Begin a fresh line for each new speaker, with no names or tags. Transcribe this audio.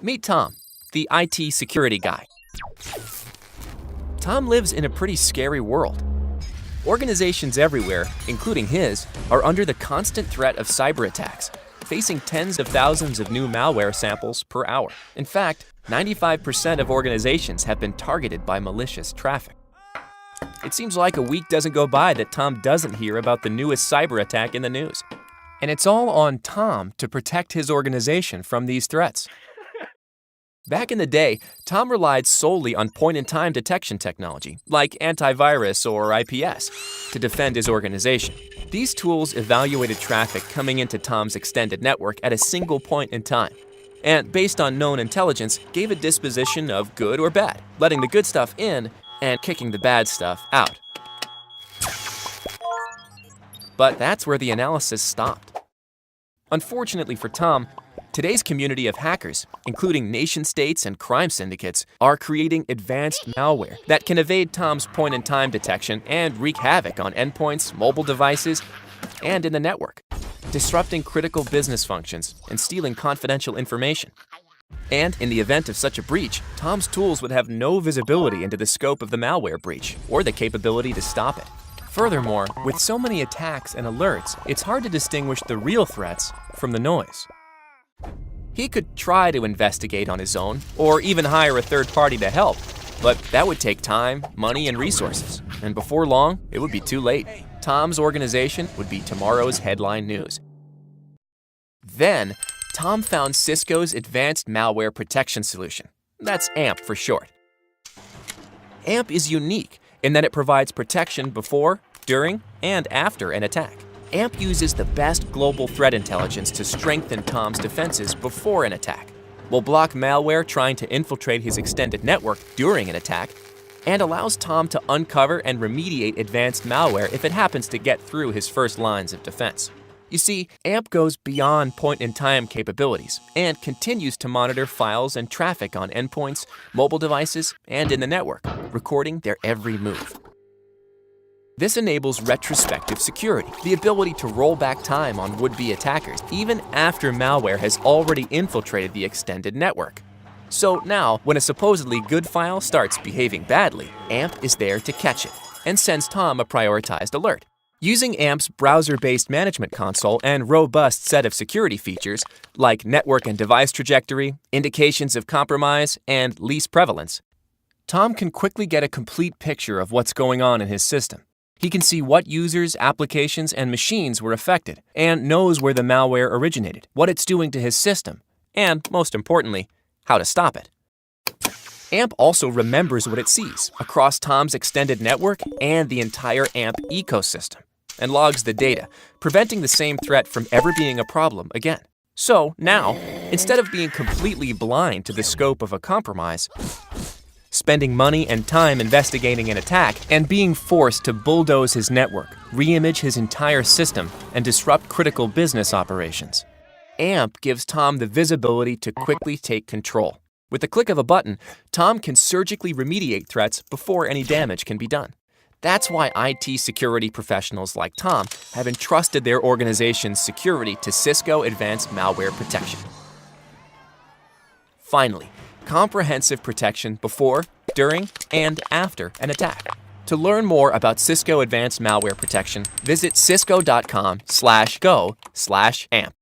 Meet Tom, the IT security guy. Tom lives in a pretty scary world. Organizations everywhere, including his, are under the constant threat of cyber attacks, facing tens of thousands of new malware samples per hour. In fact, 95% of organizations have been targeted by malicious traffic. It seems like a week doesn't go by that Tom doesn't hear about the newest cyber attack in the news. And it's all on Tom to protect his organization from these threats. Back in the day, Tom relied solely on point-in-time detection technology, like antivirus or IPS, to defend his organization. These tools evaluated traffic coming into Tom's extended network at a single point in time, and based on known intelligence, gave a disposition of good or bad, letting the good stuff in and kicking the bad stuff out. But that's where the analysis stopped. Unfortunately for Tom, today's community of hackers, including nation-states and crime syndicates, are creating advanced malware that can evade Tom's point-in-time detection and wreak havoc on endpoints, mobile devices, and in the network, disrupting critical business functions and stealing confidential information. And in the event of such a breach, Tom's tools would have no visibility into the scope of the malware breach or the capability to stop it. Furthermore, with so many attacks and alerts, it's hard to distinguish the real threats from the noise. He could try to investigate on his own, or even hire a third party to help, but that would take time, money, and resources. And before long, it would be too late. Tom's organization would be tomorrow's headline news. Then, Tom found Cisco's Advanced Malware Protection Solution. That's AMP for short. AMP is unique in that it provides protection before, during, and after an attack. AMP uses the best global threat intelligence to strengthen Tom's defenses before an attack, will block malware trying to infiltrate his extended network during an attack, and allows Tom to uncover and remediate advanced malware if it happens to get through his first lines of defense. You see, AMP goes beyond point-in-time capabilities and continues to monitor files and traffic on endpoints, mobile devices, and in the network, recording their every move. This enables retrospective security, the ability to roll back time on would-be attackers, even after malware has already infiltrated the extended network. So now, when a supposedly good file starts behaving badly, AMP is there to catch it and sends Tom a prioritized alert. Using AMP's browser-based management console and robust set of security features, like network and device trajectory, indications of compromise, and least prevalence, Tom can quickly get a complete picture of what's going on in his system. He can see what users, applications, and machines were affected, and knows where the malware originated, what it's doing to his system, and, most importantly, how to stop it. AMP also remembers what it sees across Tom's extended network and the entire AMP ecosystem, and logs the data, preventing the same threat from ever being a problem again. So now, instead of being completely blind to the scope of a compromise, spending money and time investigating an attack, and being forced to bulldoze his network, re-image his entire system, and disrupt critical business operations, AMP gives Tom the visibility to quickly take control. With the click of a button, Tom can surgically remediate threats before any damage can be done. That's why IT security professionals like Tom have entrusted their organization's security to Cisco Advanced Malware Protection. Finally, comprehensive protection before, during, and after an attack. To learn more about Cisco Advanced Malware Protection, visit cisco.com/go/amp.